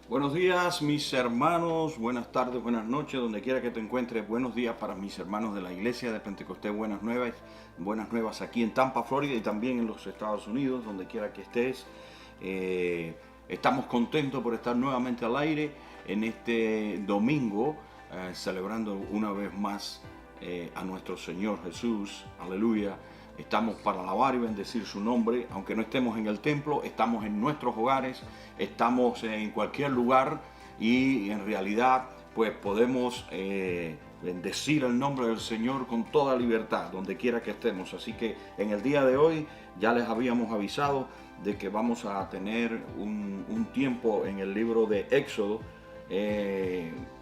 Buenos días mis hermanos, buenas tardes, buenas noches, donde quiera que te encuentres. Buenos días para mis hermanos de la iglesia de Pentecostés buenas nuevas aquí en Tampa, Florida y también en los Estados Unidos, donde quiera que estés. Estamos contentos por estar nuevamente al aire en este domingo, celebrando una vez más a nuestro Señor Jesús, aleluya. Estamos para alabar y bendecir su nombre, aunque no estemos en el templo, estamos en nuestros hogares, estamos en cualquier lugar y en realidad pues podemos bendecir el nombre del Señor con toda libertad, donde quiera que estemos. Así que en el día de hoy ya les habíamos avisado de que vamos a tener un tiempo en el libro de Éxodo,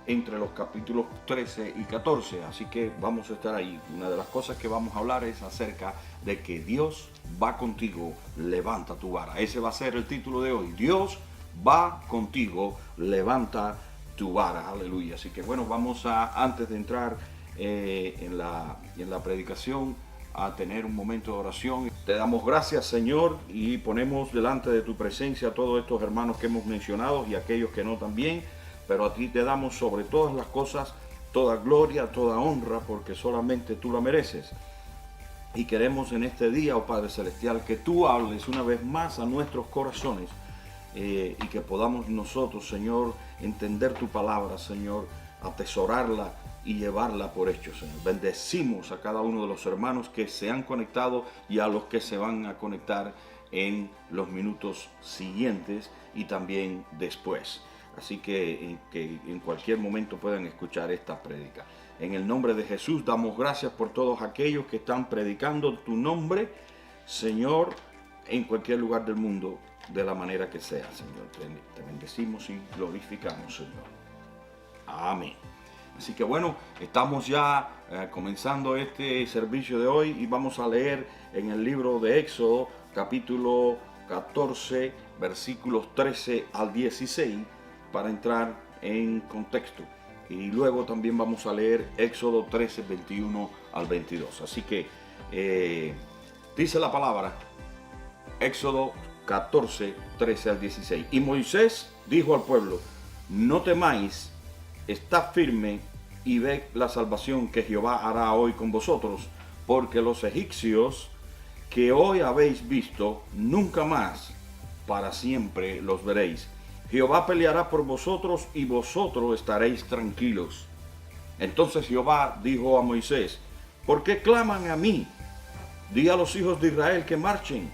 entre los capítulos 13 y 14, así que vamos a estar ahí. Una de las cosas que vamos a hablar es acerca de que Dios va contigo, levanta tu vara. Ese va a ser el título de hoy: Dios va contigo, levanta tu vara, aleluya. Así que bueno, vamos a, antes de entrar en la predicación, a tener un momento de oración. Te damos gracias, Señor, y ponemos delante de tu presencia a todos estos hermanos que hemos mencionado y aquellos que no también. Pero a ti te damos sobre todas las cosas toda gloria, toda honra, porque solamente tú la mereces. Y queremos en este día, oh Padre Celestial, que tú hables una vez más a nuestros corazones, y que podamos nosotros, Señor, entender tu palabra, Señor, atesorarla y llevarla por hecho, Señor. Bendecimos a cada uno de los hermanos que se han conectado y a los que se van a conectar en los minutos siguientes y también después. Así que en cualquier momento puedan escuchar esta prédica. En el nombre de Jesús damos gracias por todos aquellos que están predicando tu nombre, Señor, en cualquier lugar del mundo, de la manera que sea, Señor. Te bendecimos y glorificamos, Señor. Amén. Así que bueno, estamos ya comenzando este servicio de hoy y vamos a leer en el libro de Éxodo, capítulo 14, versículos 13 al 16, para entrar en contexto. Y luego también vamos a leer Éxodo 13, 21 al 22. Así que dice la palabra, Éxodo 14, 13 al 16. Y Moisés dijo al pueblo: no temáis, estad firme y ved la salvación que Jehová hará hoy con vosotros, porque los egipcios que hoy habéis visto, nunca más para siempre los veréis. Jehová peleará por vosotros y vosotros estaréis tranquilos. Entonces Jehová dijo a Moisés: ¿por qué claman a mí? Di a los hijos de Israel que marchen.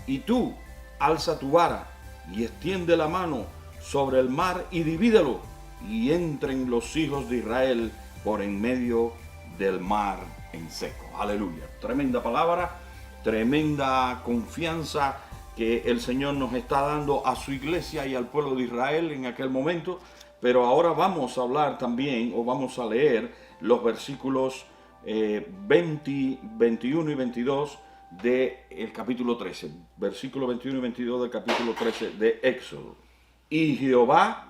Y tú, alza tu vara y extiende la mano sobre el mar y divídelo, y entren los hijos de Israel por en medio del mar en seco. Aleluya. Tremenda palabra, tremenda confianza que el Señor nos está dando a su iglesia y al pueblo de Israel en aquel momento. Pero ahora vamos a hablar también, o vamos a leer los versículos 20, 21 y 22 del capítulo 13. Versículo 21 y 22 del capítulo 13 de Éxodo. Y Jehová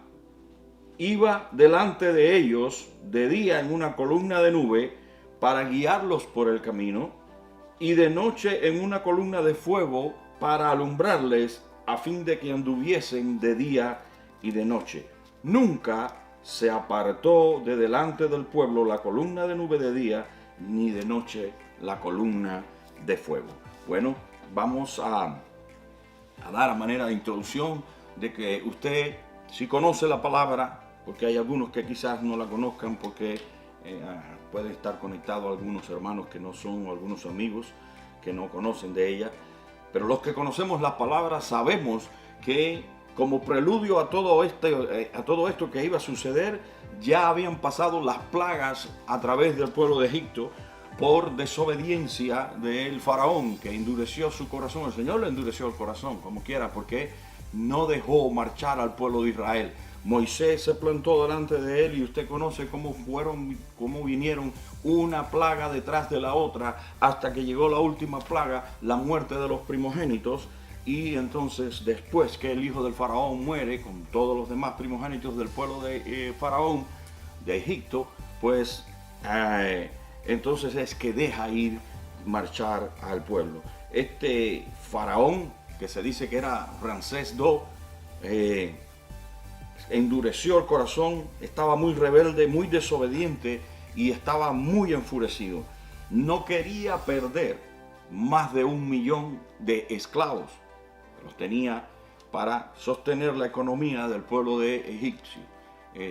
iba delante de ellos de día en una columna de nube para guiarlos por el camino, y de noche en una columna de fuego para alumbrarles, a fin de que anduviesen de día y de noche. Nunca se apartó de delante del pueblo la columna de nube de día, ni de noche la columna de fuego. Bueno, vamos a dar a manera de introducción de que usted, si conoce la palabra, porque hay algunos que quizás no la conozcan, porque pueden estar conectados algunos hermanos que no son, o algunos amigos que no conocen de ella, pero los que conocemos la palabra sabemos que como preludio a todo esto que iba a suceder, ya habían pasado las plagas a través del pueblo de Egipto por desobediencia del faraón, que endureció su corazón. El Señor le endureció el corazón, como quiera, porque no dejó marchar al pueblo de Israel. Moisés se plantó delante de él y usted conoce cómo vinieron una plaga detrás de la otra hasta que llegó la última plaga, la muerte de los primogénitos. Y entonces, después que el hijo del faraón muere con todos los demás primogénitos del pueblo de faraón de Egipto, pues entonces es que deja ir marchar al pueblo. Este faraón, que se dice que era Ramsés II, endureció el corazón, estaba muy rebelde, muy desobediente y estaba muy enfurecido. No quería perder más de 1 millón de esclavos. Los tenía para sostener la economía del pueblo de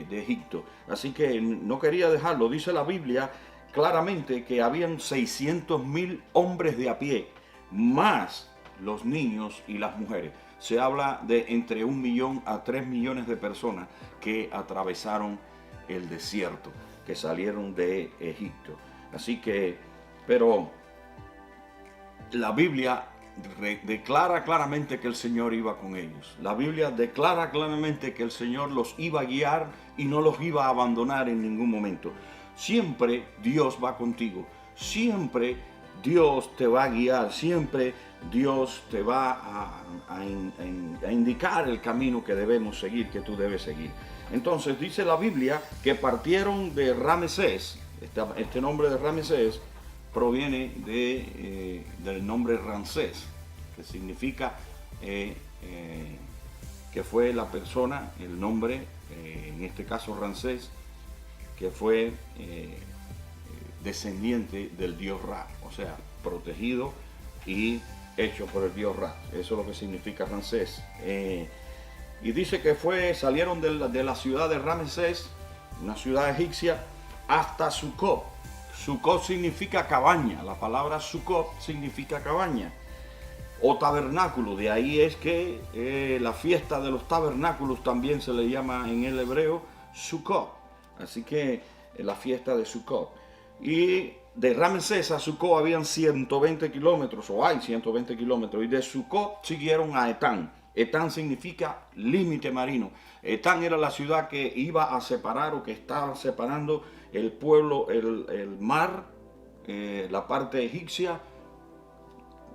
Egipto. Así que no quería dejarlo. Dice la Biblia claramente que habían 600.000 hombres de a pie, más los niños y las mujeres. Se habla de entre 1 millón a 3 millones de personas que atravesaron el desierto, que salieron de Egipto. Así que, pero la Biblia declara claramente que el Señor iba con ellos. La Biblia declara claramente que el Señor los iba a guiar y no los iba a abandonar en ningún momento. Siempre Dios va contigo. Siempre Dios te va a guiar. Siempre Dios te va a indicar el camino que debemos seguir, que tú debes seguir. Entonces dice la Biblia que partieron de Ramesés. Este nombre de Ramesés proviene del nombre Ramsés, que significa que fue la persona, el nombre, en este caso Ramsés, que fue descendiente del dios Ra, o sea, protegido y hecho por el dios Ra. Eso es lo que significa Ramsés. Y dice que salieron de la ciudad de Ramsés, una ciudad egipcia, hasta Sucot. Sucot significa cabaña, la palabra Sucot significa cabaña o tabernáculo, de ahí es que la fiesta de los tabernáculos también se le llama en el hebreo Sucot, así que la fiesta de Sucot. Y de Ramsés a Sucot habían 120 kilómetros, o hay 120 kilómetros, y de Sucot siguieron a Etán. Etán significa límite marino. Etán era la ciudad que iba a separar o que estaba separando el pueblo, el mar, la parte egipcia,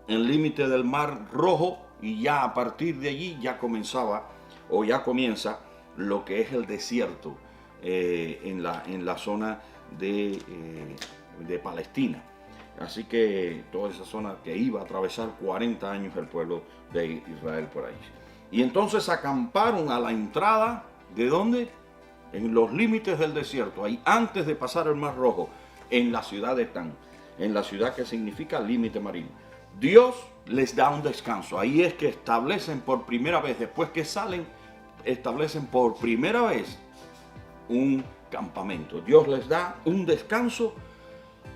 el límite del mar Rojo, y ya a partir de allí ya comenzaba o ya comienza lo que es el desierto en la zona de Palestina. Así que toda esa zona que iba a atravesar 40 años el pueblo de Israel por ahí. Y entonces acamparon a la entrada, ¿de dónde? En los límites del desierto, ahí antes de pasar el Mar Rojo, en la ciudad de Etán, en la ciudad que significa límite marino. Dios les da un descanso, ahí es que establecen por primera vez, después que salen, establecen por primera vez un campamento. Dios les da un descanso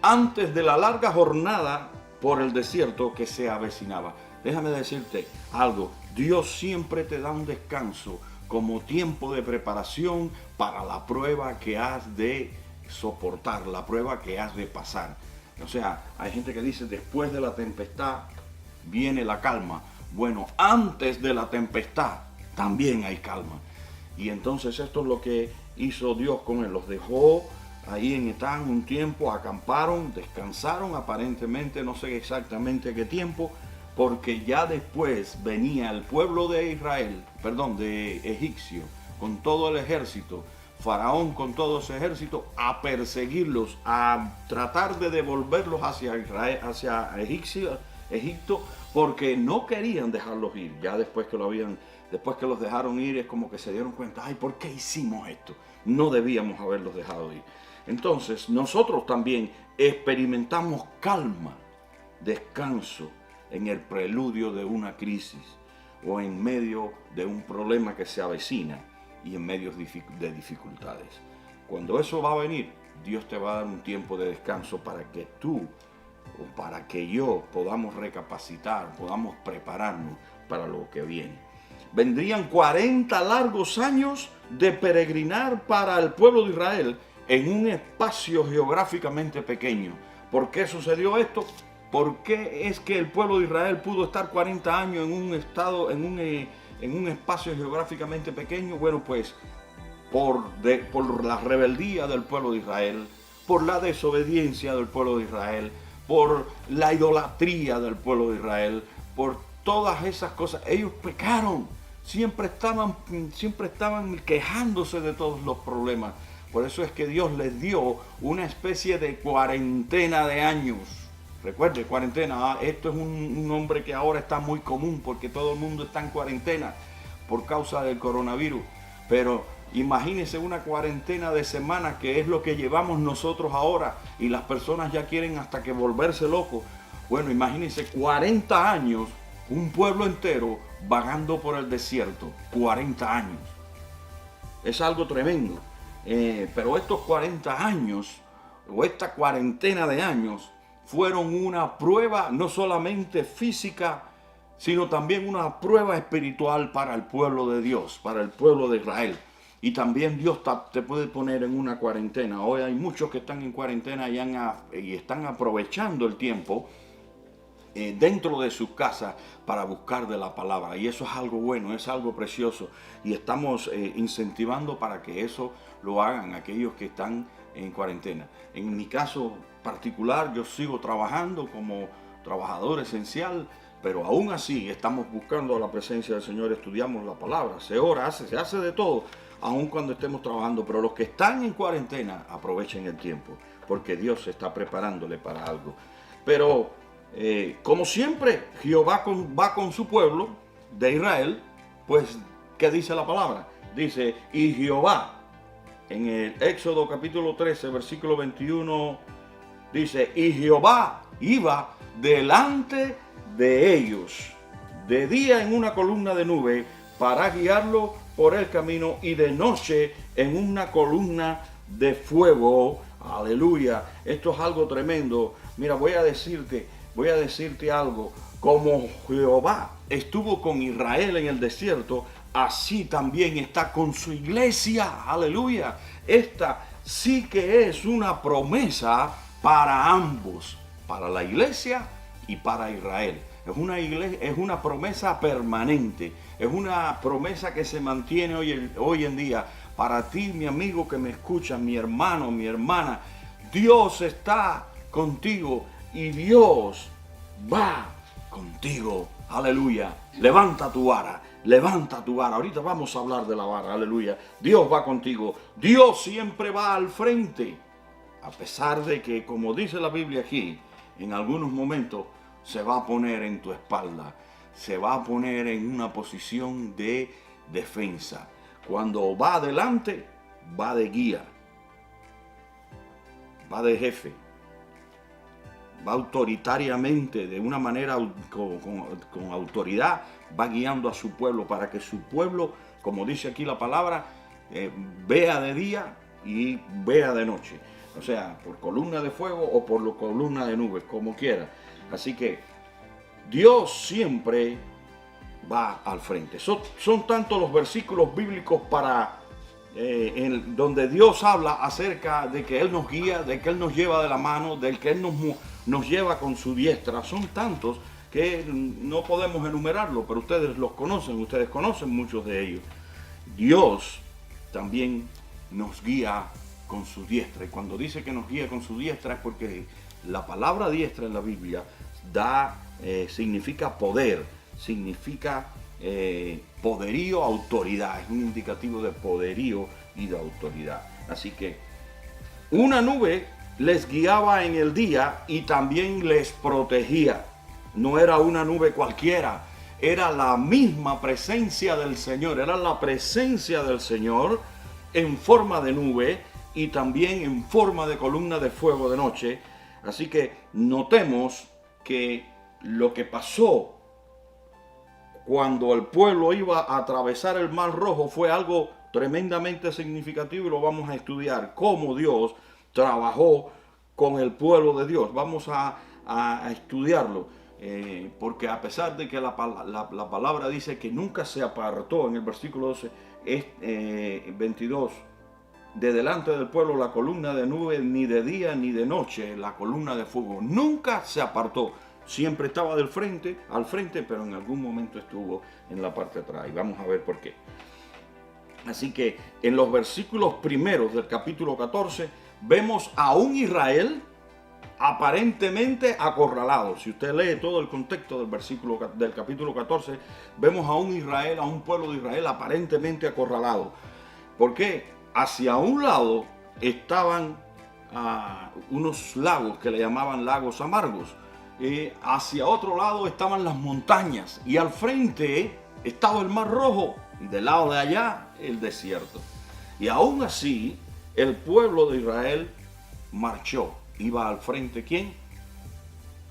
antes de la larga jornada por el desierto que se avecinaba. Déjame decirte algo, Dios siempre te da un descanso como tiempo de preparación para la prueba que has de soportar, la prueba que has de pasar. O sea, hay gente que dice, después de la tempestad viene la calma. Bueno, antes de la tempestad también hay calma. Y entonces esto es lo que hizo Dios con él. Los dejó ahí en Etán un tiempo, acamparon, descansaron aparentemente, no sé exactamente qué tiempo, porque ya después venía el pueblo de de egipcio, con todo el ejército, Faraón con todo ese ejército, a perseguirlos, a tratar de devolverlos hacia Egipto, porque no querían dejarlos ir. Ya después que los dejaron ir, es como que se dieron cuenta, ay, ¿por qué hicimos esto? No debíamos haberlos dejado ir. Entonces, nosotros también experimentamos calma, descanso, en el preludio de una crisis o en medio de un problema que se avecina y en medio de dificultades. Cuando eso va a venir, Dios te va a dar un tiempo de descanso para que tú o para que yo podamos recapacitar, podamos prepararnos para lo que viene. Vendrían 40 largos años de peregrinar para el pueblo de Israel en un espacio geográficamente pequeño. ¿Por qué sucedió esto? ¿Por qué es que el pueblo de Israel pudo estar 40 años en un espacio geográficamente pequeño? Bueno, pues por la rebeldía del pueblo de Israel, por la desobediencia del pueblo de Israel, por la idolatría del pueblo de Israel, por todas esas cosas. Ellos pecaron, siempre estaban quejándose de todos los problemas. Por eso es que Dios les dio una especie de cuarentena de años. Recuerde, cuarentena, esto es un nombre que ahora está muy común porque todo el mundo está en cuarentena por causa del coronavirus. Pero imagínense una cuarentena de semanas, que es lo que llevamos nosotros ahora, y las personas ya quieren hasta que volverse locos. Bueno, imagínense 40 años, un pueblo entero vagando por el desierto, 40 años. Es algo tremendo. Pero estos 40 años, o esta cuarentena de años, fueron una prueba no solamente física, sino también una prueba espiritual para el pueblo de Dios, para el pueblo de Israel. Y también Dios te puede poner en una cuarentena. Hoy hay muchos que están en cuarentena y están aprovechando el tiempo dentro de sus casas para buscar de la palabra. Y eso es algo bueno, es algo precioso. Y estamos incentivando para que eso lo hagan aquellos que están en cuarentena. En mi caso particular, yo sigo trabajando como trabajador esencial, pero aún así estamos buscando la presencia del Señor, estudiamos la palabra, se ora, se hace de todo, aun cuando estemos trabajando. Pero los que están en cuarentena, aprovechen el tiempo, porque Dios está preparándole para algo. Pero como siempre, Jehová va con su pueblo de Israel. Pues, ¿qué dice la palabra? Dice, y Jehová, en el Éxodo capítulo 13, versículo 21, dice, y Jehová iba delante de ellos, de día en una columna de nube, para guiarlo por el camino, y de noche en una columna de fuego. Aleluya. Esto es algo tremendo. Mira, voy a decirte algo. Como Jehová estuvo con Israel en el desierto, así también está con su iglesia. Aleluya. Esta sí que es una promesa para ambos, para la iglesia y para Israel. Es una promesa permanente, es una promesa que se mantiene hoy en día. Para ti, mi amigo que me escucha, mi hermano, mi hermana, Dios está contigo y Dios va contigo. Aleluya. Levanta tu vara. Levanta tu vara. Ahorita vamos a hablar de la vara. Aleluya. Dios va contigo. Dios siempre va al frente. A pesar de que, como dice la Biblia aquí, en algunos momentos se va a poner en tu espalda. Se va a poner en una posición de defensa. Cuando va adelante, va de guía. Va de jefe. Va autoritariamente, de una manera con autoridad, va guiando a su pueblo para que su pueblo, como dice aquí la palabra, vea de día y vea de noche. O sea, por columna de fuego o por la columna de nubes, como quiera. Así que Dios siempre va al frente. Son tantos los versículos bíblicos donde Dios habla acerca de que Él nos guía, de que Él nos lleva de la mano, de que Él nos lleva con su diestra. Son tantos que no podemos enumerarlo, pero ustedes los conocen, ustedes conocen muchos de ellos. Dios también nos guía con su diestra. Y cuando dice que nos guía con su diestra es porque la palabra diestra en la Biblia significa poder, significa poderío, autoridad. Es un indicativo de poderío y de autoridad. Así que una nube les guiaba en el día y también les protegía. No era una nube cualquiera, era la misma presencia del Señor. Era la presencia del Señor en forma de nube y también en forma de columna de fuego de noche. Así que notemos que lo que pasó cuando el pueblo iba a atravesar el Mar Rojo fue algo tremendamente significativo, y lo vamos a estudiar, cómo Dios trabajó con el pueblo de Dios. Vamos a estudiarlo, porque a pesar de que la palabra dice que nunca se apartó, en el versículo 12, 22, de delante del pueblo la columna de nube, ni de día ni de noche la columna de fuego, nunca se apartó. Siempre estaba al frente, pero en algún momento estuvo en la parte de atrás. Y vamos a ver por qué. Así que en los versículos primeros del capítulo 14 vemos a un Israel aparentemente acorralado. Si usted lee todo el contexto del capítulo 14, vemos a un Israel, a un pueblo de Israel aparentemente acorralado. ¿Por qué? Hacia un lado estaban unos lagos que le llamaban lagos amargos. Hacia otro lado estaban las montañas, y al frente estaba el Mar Rojo y del lado de allá el desierto. Y aún así, el pueblo de Israel marchó. Iba al frente, ¿quién?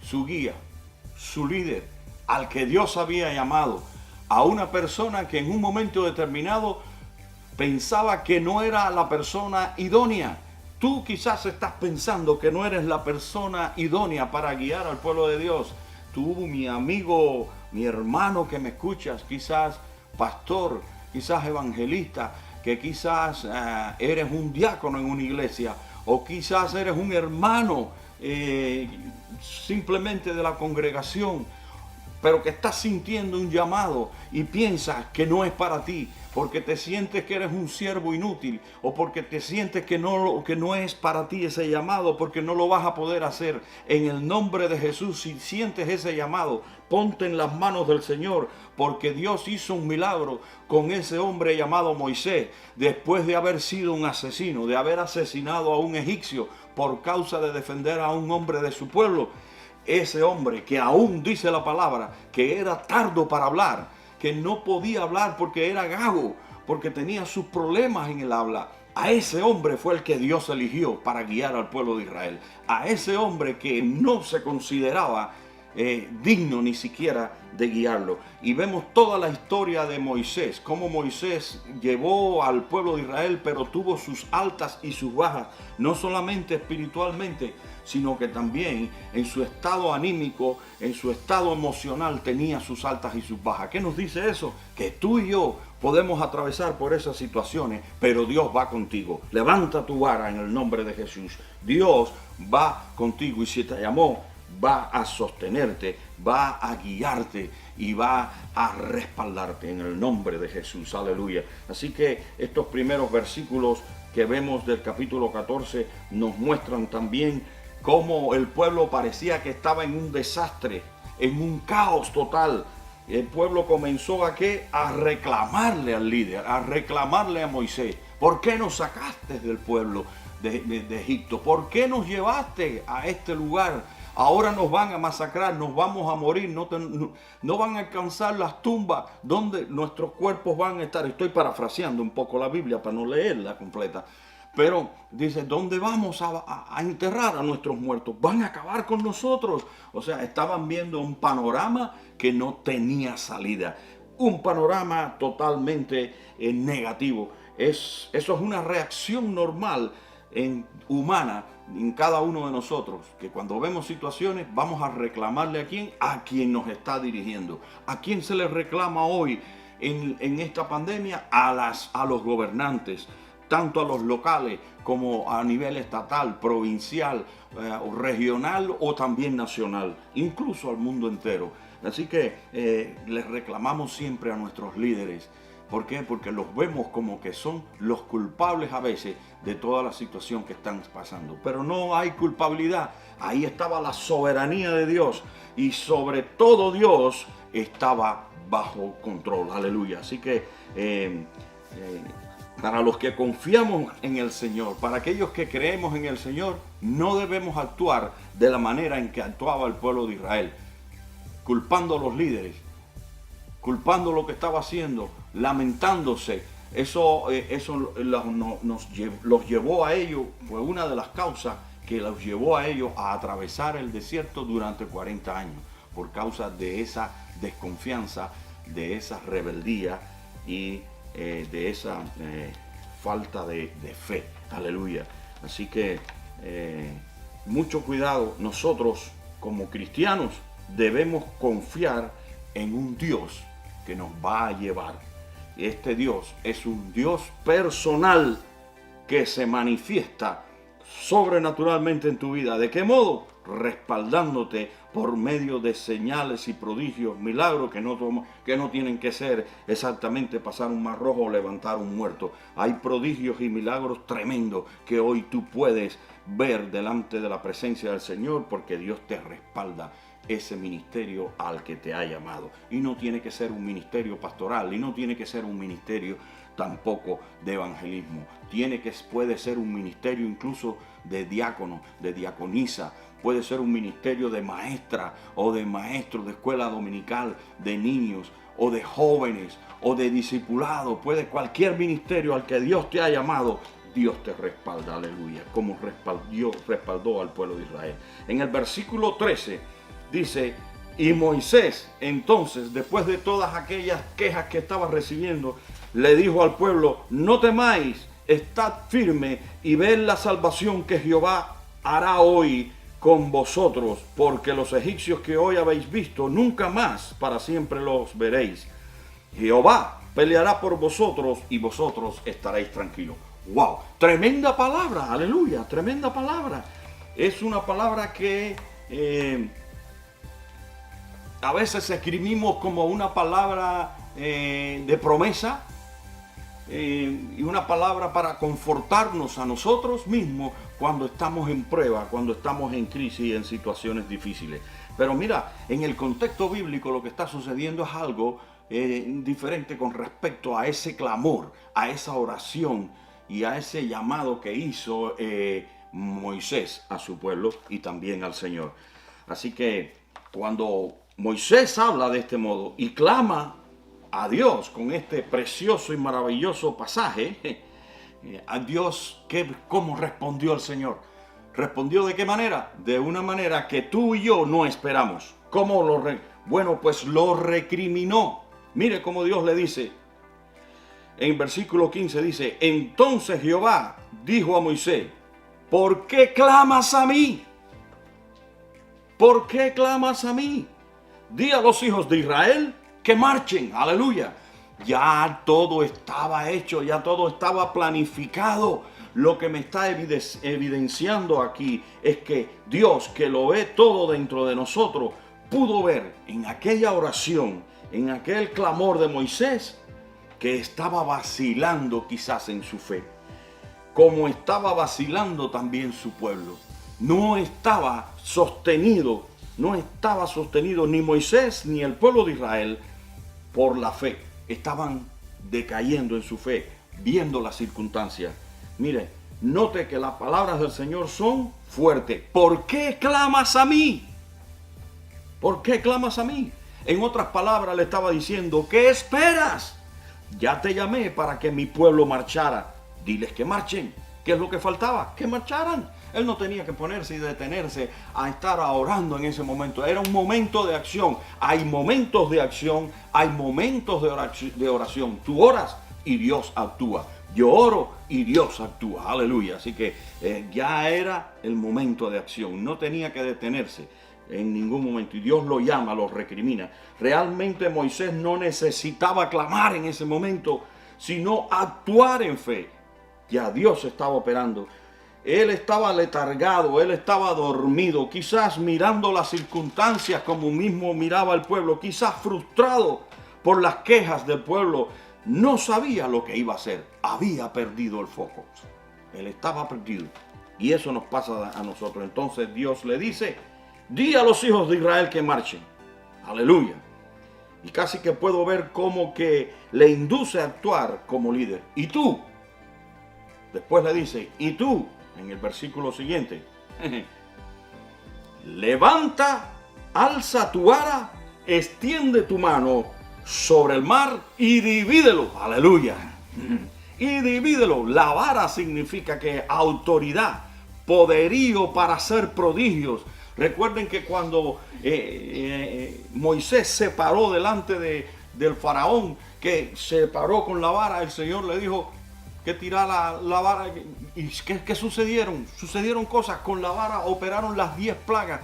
Su guía, su líder, al que Dios había llamado, a una persona que en un momento determinado pensaba que no era la persona idónea. Tú quizás estás pensando que no eres la persona idónea para guiar al pueblo de Dios. Tú, mi amigo, mi hermano que me escuchas, quizás pastor, quizás evangelista, que quizás eres un diácono en una iglesia, o quizás eres un hermano simplemente de la congregación, pero que estás sintiendo un llamado y piensas que no es para ti, porque te sientes que eres un siervo inútil, o porque te sientes que no es para ti ese llamado, porque no lo vas a poder hacer. En el nombre de Jesús, si sientes ese llamado, ponte en las manos del Señor, porque Dios hizo un milagro con ese hombre llamado Moisés, después de haber sido un asesino, de haber asesinado a un egipcio por causa de defender a un hombre de su pueblo. Ese hombre que aún dice la palabra que era tardo para hablar, que no podía hablar porque era gago, porque tenía sus problemas en el habla. A ese hombre fue el que Dios eligió para guiar al pueblo de Israel. A ese hombre que no se consideraba digno ni siquiera de guiarlo. Y vemos toda la historia de Moisés, cómo Moisés llevó al pueblo de Israel, pero tuvo sus altas y sus bajas, no solamente espiritualmente, sino que también en su estado anímico, en su estado emocional tenía sus altas y sus bajas. ¿Qué nos dice eso? Que tú y yo podemos atravesar por esas situaciones, pero Dios va contigo. Levanta tu vara en el nombre de Jesús. Dios va contigo, y si te llamó, va a sostenerte, va a guiarte y va a respaldarte en el nombre de Jesús. Aleluya. Así que estos primeros versículos que vemos del capítulo 14 nos muestran también cómo el pueblo parecía que estaba en un desastre, en un caos total. El pueblo comenzó a reclamarle al líder, a reclamarle a Moisés. ¿Por qué nos sacaste del pueblo de Egipto? ¿Por qué nos llevaste a este lugar? Ahora nos van a masacrar, nos vamos a morir, no van a alcanzar las tumbas donde nuestros cuerpos van a estar. Estoy parafraseando un poco la Biblia para no leerla completa. Pero dice, ¿dónde vamos a enterrar a nuestros muertos? Van a acabar con nosotros. O sea, estaban viendo un panorama que no tenía salida. Un panorama totalmente negativo. Eso es una reacción normal humana en cada uno de nosotros, que cuando vemos situaciones vamos a reclamarle a quien nos está dirigiendo. ¿A quién se le reclama hoy en esta pandemia? A los gobernantes, tanto a los locales como a nivel estatal, provincial, regional o también nacional, incluso al mundo entero. Así que les reclamamos siempre a nuestros líderes. ¿Por qué? Porque los vemos como que son los culpables a veces de toda la situación que están pasando. Pero no hay culpabilidad. Ahí estaba la soberanía de Dios. Y sobre todo Dios estaba bajo control. Aleluya. Así que para los que confiamos en el Señor, para aquellos que creemos en el Señor, no debemos actuar de la manera en que actuaba el pueblo de Israel, culpando a los líderes, culpando lo que estaba haciendo, lamentándose. Eso los llevó a ellos, fue una de las causas que los llevó a ellos a atravesar el desierto durante 40 años, por causa de esa desconfianza, de esa rebeldía y de esa falta de fe. Aleluya. Así que mucho cuidado. Nosotros como cristianos debemos confiar en un Dios que nos va a llevar. Este Dios es un Dios personal que se manifiesta sobrenaturalmente en tu vida. ¿De qué modo? Respaldándote por medio de señales y prodigios, milagros que no tienen que ser exactamente pasar un mar rojo o levantar un muerto. Hay prodigios y milagros tremendos que hoy tú puedes ver delante de la presencia del Señor, porque Dios te respalda ese ministerio al que te ha llamado. Y no tiene que ser un ministerio pastoral, y no tiene que ser un ministerio tampoco de evangelismo. Puede ser un ministerio incluso de diácono, de diaconisa. Puede ser un ministerio de maestra o de maestro de escuela dominical de niños, o de jóvenes, o de discipulado, puede cualquier ministerio al que Dios te ha llamado, Dios te respalda, aleluya, como respaldó al pueblo de Israel. En el versículo 13 dice, y Moisés entonces, después de todas aquellas quejas que estaba recibiendo, le dijo al pueblo, no temáis, estad firme y ved la salvación que Jehová hará hoy con vosotros, porque los egipcios que hoy habéis visto, nunca más para siempre los veréis. Jehová peleará por vosotros y vosotros estaréis tranquilos. ¡Wow! Tremenda palabra, aleluya, tremenda palabra. Es una palabra que a veces escribimos como una palabra de promesa y una palabra para confortarnos a nosotros mismos cuando estamos en prueba, cuando estamos en crisis y en situaciones difíciles. Pero mira, en el contexto bíblico lo que está sucediendo es algo diferente con respecto a ese clamor, a esa oración y a ese llamado que hizo Moisés a su pueblo y también al Señor. Así que cuando Moisés habla de este modo y clama a Dios con este precioso y maravilloso pasaje, a Dios, ¿cómo respondió el Señor? ¿Respondió de qué manera? De una manera que tú y yo no esperamos. ¿Cómo Bueno, pues lo recriminó. Mire cómo Dios le dice, en versículo 15 dice, entonces Jehová dijo a Moisés, ¿por qué clamas a mí? ¿Por qué clamas a mí? Di a los hijos de Israel que marchen, aleluya. Ya todo estaba hecho, ya todo estaba planificado. Lo que me está evidenciando aquí es que Dios, que lo ve todo dentro de nosotros, pudo ver en aquella oración, en aquel clamor de Moisés, que estaba vacilando quizás en su fe, como estaba vacilando también su pueblo. No estaba sostenido ni Moisés ni el pueblo de Israel por la fe. Estaban decayendo en su fe, viendo las circunstancias. Mire, note que las palabras del Señor son fuertes. ¿Por qué clamas a mí? ¿Por qué clamas a mí? En otras palabras le estaba diciendo, ¿qué esperas? Ya te llamé para que mi pueblo marchara. Diles que marchen. ¿Qué es lo que faltaba? Que marcharan. Él no tenía que ponerse y detenerse a estar orando en ese momento. Era un momento de acción. Hay momentos de acción, hay momentos de oración. Tú oras y Dios actúa. Yo oro y Dios actúa. Aleluya. Así que ya era el momento de acción. No tenía que detenerse en ningún momento. Y Dios lo llama, lo recrimina. Realmente Moisés no necesitaba clamar en ese momento, sino actuar en fe. Ya Dios estaba operando. Él estaba letargado, él estaba dormido, quizás mirando las circunstancias como mismo miraba el pueblo, quizás frustrado por las quejas del pueblo. No sabía lo que iba a hacer, había perdido el foco. Él estaba perdido. Y eso nos pasa a nosotros. Entonces Dios le dice, di a los hijos de Israel que marchen. Aleluya. Y casi que puedo ver cómo que le induce a actuar como líder. Y tú, después le dice, y tú, en el versículo siguiente, levanta, alza tu vara, extiende tu mano sobre el mar y divídelo. Aleluya. Y divídelo. La vara significa que autoridad, poderío para hacer prodigios. Recuerden que cuando Moisés se paró delante del faraón, que se paró con la vara, el Señor le dijo que tirara la vara. ¿Y qué sucedieron? Sucedieron cosas con la vara, operaron las 10 plagas.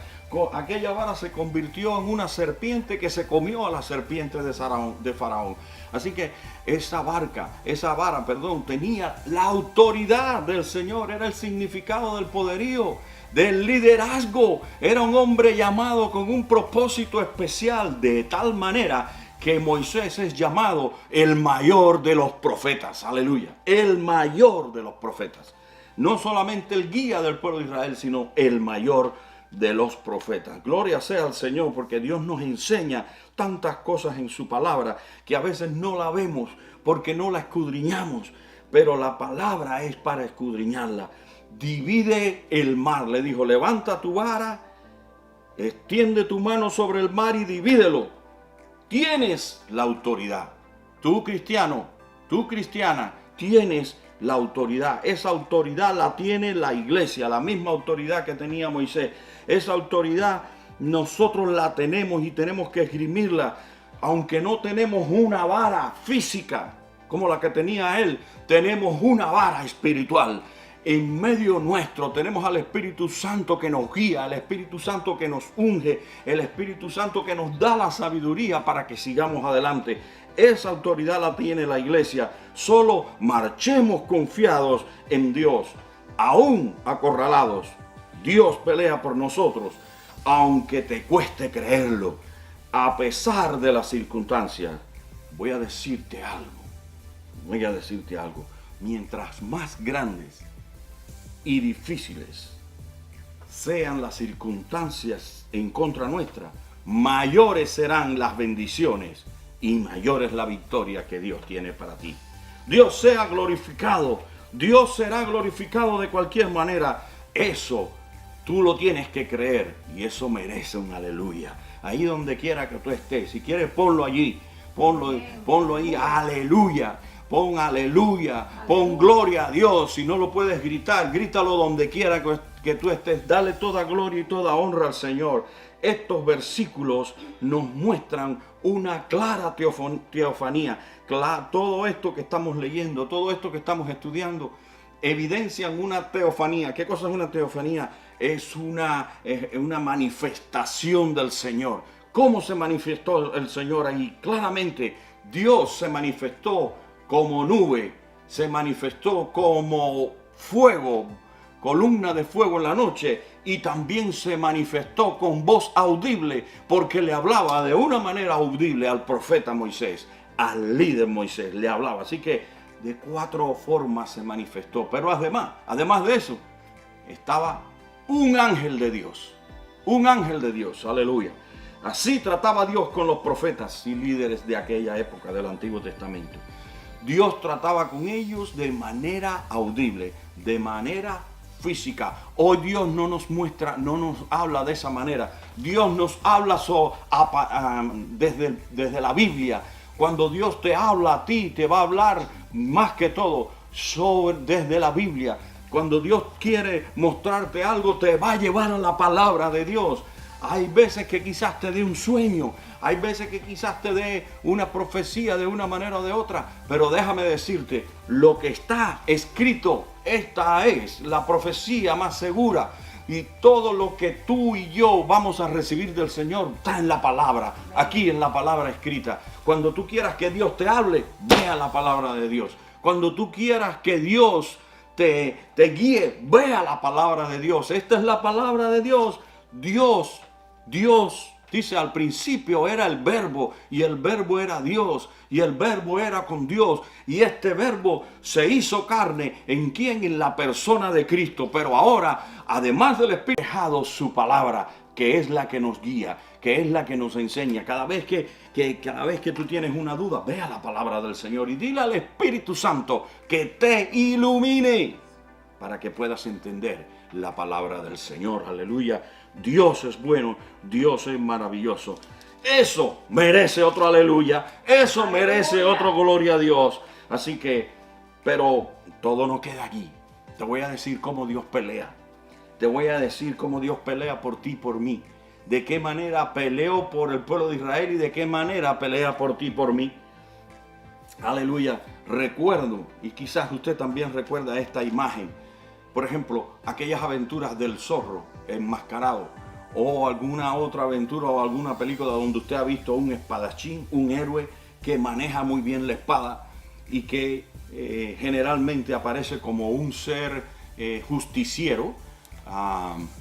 Aquella vara se convirtió en una serpiente que se comió a la serpiente de Faraón. Así que esa vara, tenía la autoridad del Señor, era el significado del poderío, del liderazgo. Era un hombre llamado con un propósito especial, de tal manera que Moisés es llamado el mayor de los profetas. Aleluya. El mayor de los profetas. No solamente el guía del pueblo de Israel, sino el mayor de los profetas. Gloria sea al Señor, porque Dios nos enseña tantas cosas en su palabra que a veces no la vemos porque no la escudriñamos, pero la palabra es para escudriñarla. Divide el mar, le dijo, levanta tu vara, extiende tu mano sobre el mar y divídelo. tienes la autoridad. Tú cristiano, tú cristiana, tienes la autoridad. Esa autoridad la tiene la iglesia, la misma autoridad que tenía Moisés. Esa autoridad nosotros la tenemos y tenemos que esgrimirla. Aunque no tenemos una vara física como la que tenía él, tenemos una vara espiritual. En medio nuestro tenemos al Espíritu Santo que nos guía, al Espíritu Santo que nos unge, el Espíritu Santo que nos da la sabiduría para que sigamos adelante. Esa autoridad la tiene la iglesia. Solo marchemos confiados en Dios. Aún acorralados, Dios pelea por nosotros, aunque te cueste creerlo. A pesar de las circunstancias, voy a decirte algo. Mientras más grandes y difíciles sean las circunstancias en contra nuestra, mayores serán las bendiciones y mayor es la victoria que Dios tiene para ti. Dios sea glorificado. Dios será glorificado de cualquier manera. Eso tú lo tienes que creer y eso merece un aleluya. Ahí donde quiera que tú estés, si quieres ponlo allí, ponlo ahí, aleluya. Pon aleluya, pon gloria a Dios. Si no lo puedes gritar, grítalo donde quiera que tú estés. Dale toda gloria y toda honra al Señor. Estos versículos nos muestran una clara teofanía. Todo esto que estamos leyendo, todo esto que estamos estudiando, evidencian una teofanía. ¿Qué cosa es una teofanía? Es una manifestación del Señor. ¿Cómo se manifestó el Señor ahí? Claramente, Dios se manifestó como nube, se manifestó como fuego, columna de fuego en la noche, y también se manifestó con voz audible, porque le hablaba de una manera audible al profeta Moisés, al líder Moisés, le hablaba. Así que de 4 formas se manifestó. Pero además de eso, estaba un ángel de Dios, aleluya. Así trataba Dios con los profetas y líderes de aquella época del Antiguo Testamento. Dios trataba con ellos de manera audible, de manera física. Hoy Dios no nos habla de esa manera. Dios nos habla desde la Biblia. Cuando Dios te habla a ti, te va a hablar más que todo desde la Biblia. Cuando Dios quiere mostrarte algo, te va a llevar a la palabra de Dios. Hay veces que quizás te dé un sueño, hay veces que quizás te dé una profecía de una manera o de otra, pero déjame decirte, lo que está escrito, esta es la profecía más segura, y todo lo que tú y yo vamos a recibir del Señor está en la palabra, aquí en la palabra escrita. Cuando tú quieras que Dios te hable, ve a la palabra de Dios. Cuando tú quieras que Dios te guíe, ve a la palabra de Dios. Esta es la palabra de Dios. Dios, dice, al principio era el verbo, y el verbo era Dios, y el verbo era con Dios, y este verbo se hizo carne. ¿En quién? En la persona de Cristo. Pero ahora, además del Espíritu, ha dejado su palabra, que es la que nos guía, que es la que nos enseña. Cada vez que tú tienes una duda, ve a la palabra del Señor y dile al Espíritu Santo que te ilumine para que puedas entender la palabra del Señor. Aleluya. Dios es bueno, Dios es maravilloso. Eso merece otro aleluya, eso merece otro gloria a Dios. Así que, pero todo no queda aquí. Te voy a decir cómo Dios pelea. Te voy a decir cómo Dios pelea por ti y por mí. De qué manera peleó por el pueblo de Israel y de qué manera pelea por ti y por mí. Aleluya. Recuerdo, y quizás usted también recuerda esta imagen. Por ejemplo, aquellas aventuras del zorro enmascarado, o alguna otra aventura o alguna película donde usted ha visto un espadachín, un héroe que maneja muy bien la espada y que generalmente aparece como un ser justiciero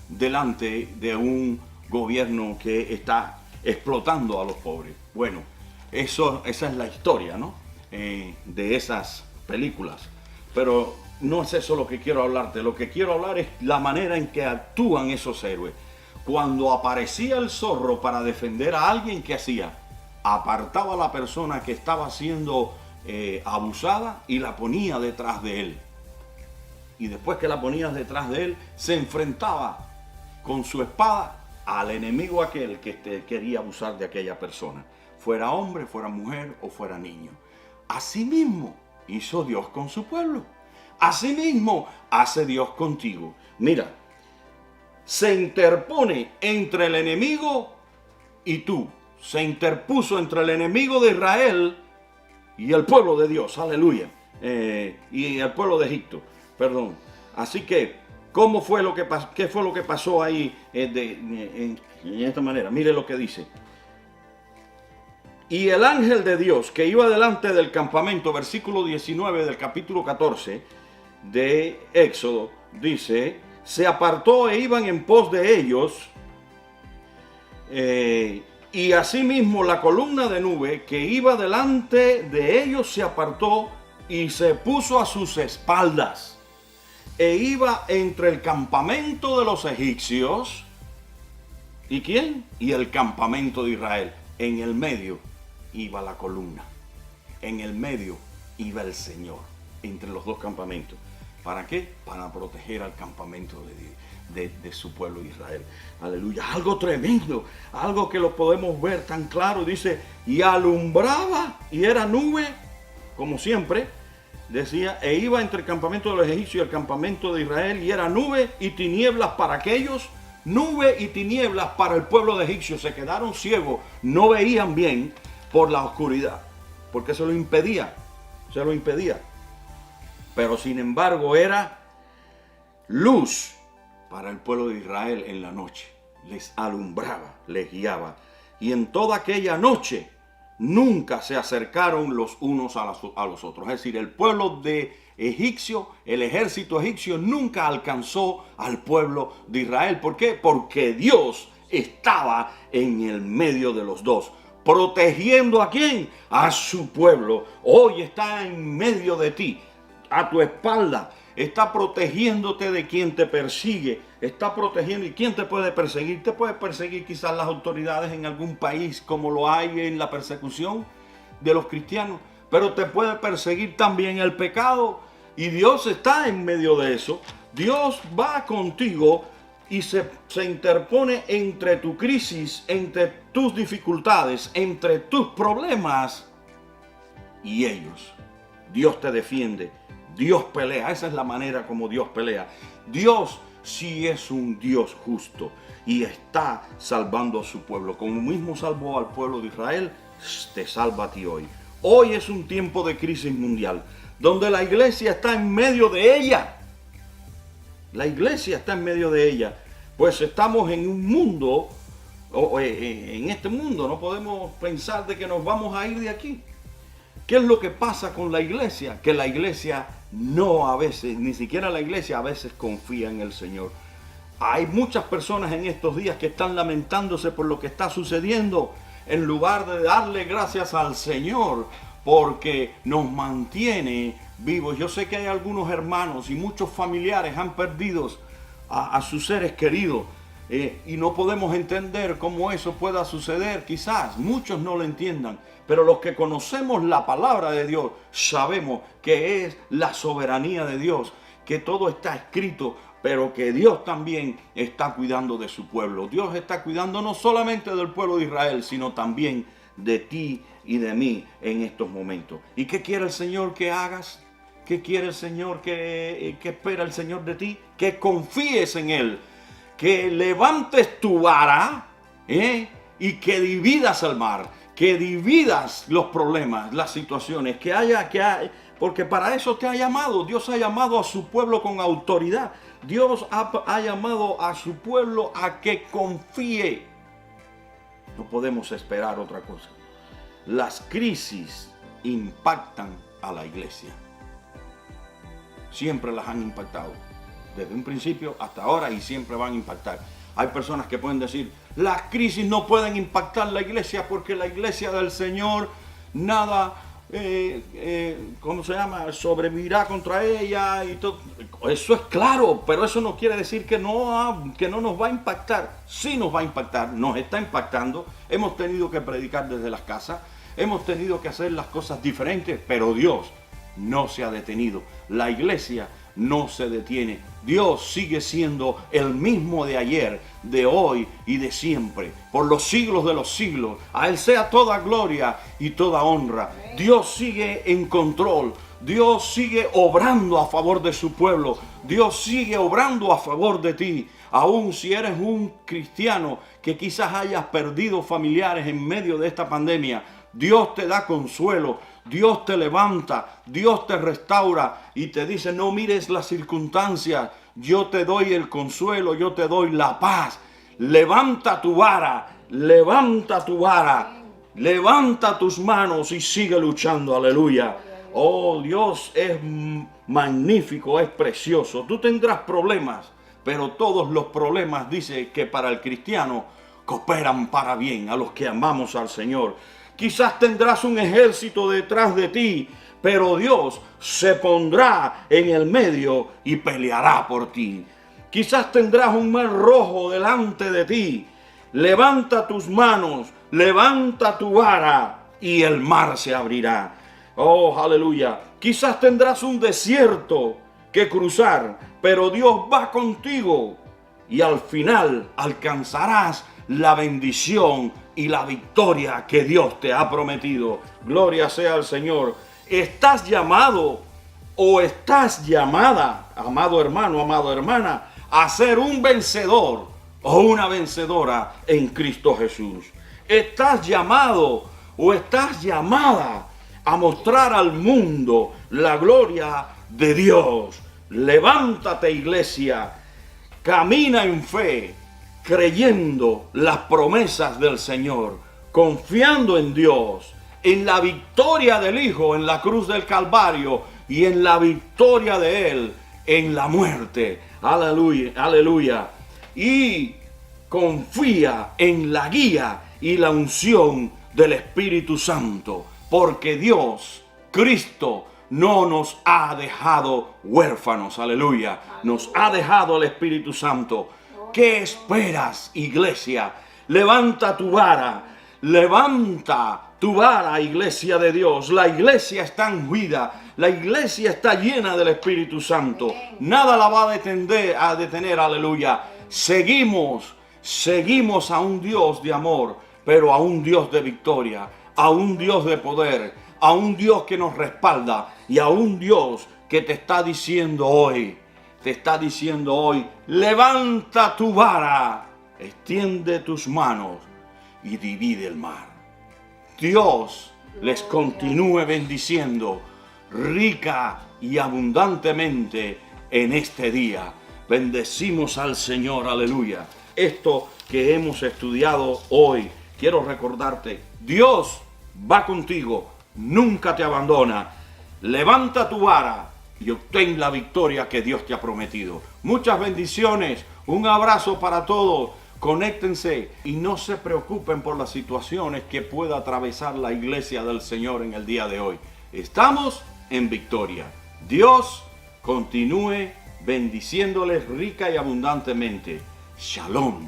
delante de un gobierno que está explotando a los pobres. Bueno, esa es la historia, ¿no? De esas películas. Pero no es eso lo que quiero hablarte. Lo que quiero hablar es la manera en que actúan esos héroes. Cuando aparecía el zorro para defender a alguien, ¿qué hacía? Apartaba a la persona que estaba siendo abusada y la ponía detrás de él. Y después que la ponías detrás de él, se enfrentaba con su espada al enemigo aquel que quería abusar de aquella persona. fuera hombre, fuera mujer o fuera niño. Asimismo hizo Dios con su pueblo. Asimismo hace Dios contigo. Mira, se interpone entre el enemigo y tú. Se interpuso entre el enemigo de Israel y el pueblo de Dios. Aleluya. Y el pueblo de Egipto. Perdón. Así que, ¿qué fue lo que pasó ahí en esta manera? Mire lo que dice. Y el ángel de Dios que iba delante del campamento, versículo 19 del capítulo 14 de Éxodo, dice, se apartó e iban en pos de ellos, y asimismo la columna de nube que iba delante de ellos se apartó y se puso a sus espaldas, e iba entre el campamento de los egipcios, ¿y quién? Y el campamento de Israel. En el medio iba la columna, en el medio iba el Señor, entre los dos campamentos. ¿Para qué? Para proteger al campamento de su pueblo Israel. Aleluya, algo tremendo, algo que lo podemos ver tan claro. Dice, y alumbraba, y era nube, como siempre, decía, e iba entre el campamento de los egipcios y el campamento de Israel, y era nube y tinieblas para aquellos, nube y tinieblas para el pueblo de egipcios. Se quedaron ciegos, no veían bien por la oscuridad, porque se lo impedía. Pero sin embargo era luz para el pueblo de Israel en la noche. Les alumbraba, les guiaba. Y en toda aquella noche nunca se acercaron los unos a los otros. Es decir, el pueblo de egipcio, el ejército egipcio nunca alcanzó al pueblo de Israel. ¿Por qué? Porque Dios estaba en el medio de los dos. ¿Protegiendo a quién? A su pueblo. Hoy está en medio de ti, a tu espalda. Está protegiéndote de quien te persigue. Está protegiendo. ¿Y quién te puede perseguir? Te puede perseguir quizás las autoridades en algún país, como lo hay en la persecución de los cristianos. Pero te puede perseguir también el pecado. Y Dios está en medio de eso. Dios va contigo y se interpone entre tu crisis, entre tus dificultades, entre tus problemas y ellos. Dios te defiende, Dios pelea. Esa es la manera como Dios pelea. Dios sí es un Dios justo y está salvando a su pueblo. Como mismo salvó al pueblo de Israel, te salva a ti hoy. Hoy es un tiempo de crisis mundial, donde la iglesia está en medio de ella. La iglesia está en medio de ella, pues estamos en un mundo, en este mundo, no podemos pensar de que nos vamos a ir de aquí. ¿Qué es lo que pasa con la iglesia? Que la iglesia no a veces, ni siquiera la iglesia a veces confía en el Señor. Hay muchas personas en estos días que están lamentándose por lo que está sucediendo, en lugar de darle gracias al Señor, porque nos mantiene vivos. Yo sé que hay algunos hermanos y muchos familiares han perdido a sus seres queridos y no podemos entender cómo eso pueda suceder. Quizás muchos no lo entiendan, pero los que conocemos la palabra de Dios sabemos que es la soberanía de Dios, que todo está escrito, pero que Dios también está cuidando de su pueblo. Dios está cuidando no solamente del pueblo de Israel, sino también de ti y de mí en estos momentos. ¿Y qué quiere el Señor que hagas? ¿Qué quiere el Señor? ¿Qué espera el Señor de ti? Que confíes en Él, que levantes tu vara y que dividas el mar, que dividas los problemas, las situaciones, porque para eso te ha llamado. Dios ha llamado a su pueblo con autoridad. Dios ha llamado a su pueblo a que confíe. No podemos esperar otra cosa. Las crisis impactan a la iglesia. Siempre las han impactado, desde un principio hasta ahora, y siempre van a impactar. Hay personas que pueden decir, las crisis no pueden impactar la iglesia porque la iglesia del Señor nada, sobrevivirá contra ella y todo. Eso es claro, pero eso no quiere decir que no nos va a impactar. Sí nos va a impactar, nos está impactando. Hemos tenido que predicar desde las casas, hemos tenido que hacer las cosas diferentes, pero Dios no se ha detenido. La iglesia no se detiene. Dios sigue siendo el mismo de ayer, de hoy y de siempre, por los siglos de los siglos. A Él sea toda gloria y toda honra. Dios sigue en control. Dios sigue obrando a favor de su pueblo. Dios sigue obrando a favor de ti. Aún si eres un cristiano que quizás hayas perdido familiares en medio de esta pandemia, Dios te da consuelo, Dios te levanta, Dios te restaura y te dice: no mires las circunstancias, yo te doy el consuelo, yo te doy la paz. Levanta tu vara, levanta tu vara, levanta tus manos y sigue luchando, aleluya. Oh, Dios es magnífico, es precioso. Tú tendrás problemas, pero todos los problemas, dice que para el cristiano, cooperan para bien a los que amamos al Señor. Quizás tendrás un ejército detrás de ti, pero Dios se pondrá en el medio y peleará por ti. Quizás tendrás un mar rojo delante de ti. Levanta tus manos, levanta tu vara y el mar se abrirá. Oh, aleluya. Quizás tendrás un desierto que cruzar, pero Dios va contigo y al final alcanzarás la bendición y la victoria que Dios te ha prometido. Gloria sea al Señor. Estás llamado o estás llamada, amado hermano, amada hermana, a ser un vencedor o una vencedora en Cristo Jesús. Estás llamado o estás llamada a mostrar al mundo la gloria de Dios. Levántate, iglesia, camina en fe, creyendo las promesas del Señor, confiando en Dios, en la victoria del Hijo en la cruz del Calvario y en la victoria de Él en la muerte. Aleluya, aleluya. Y confía en la guía y la unción del Espíritu Santo, porque Dios, Cristo, no nos ha dejado huérfanos, aleluya. Nos ha dejado el Espíritu Santo. ¿Qué esperas, iglesia? Levanta tu vara, levanta tu vara, iglesia de Dios. La iglesia está ungida, la iglesia está llena del Espíritu Santo. Nada la va a detener, aleluya. Seguimos a un Dios de amor, pero a un Dios de victoria, a un Dios de poder, a un Dios que nos respalda y a un Dios que te está diciendo hoy, levanta tu vara, extiende tus manos y divide el mar. Dios les continúe bendiciendo rica y abundantemente en este día. Bendecimos al Señor, aleluya. Esto que hemos estudiado hoy, quiero recordarte, Dios va contigo, nunca te abandona. Levanta tu vara y obtén la victoria que Dios te ha prometido. Muchas bendiciones, un abrazo para todos. Conéctense y no se preocupen por las situaciones que pueda atravesar la iglesia del Señor en el día de hoy. Estamos en victoria. Dios continúe bendiciéndoles rica y abundantemente. Shalom.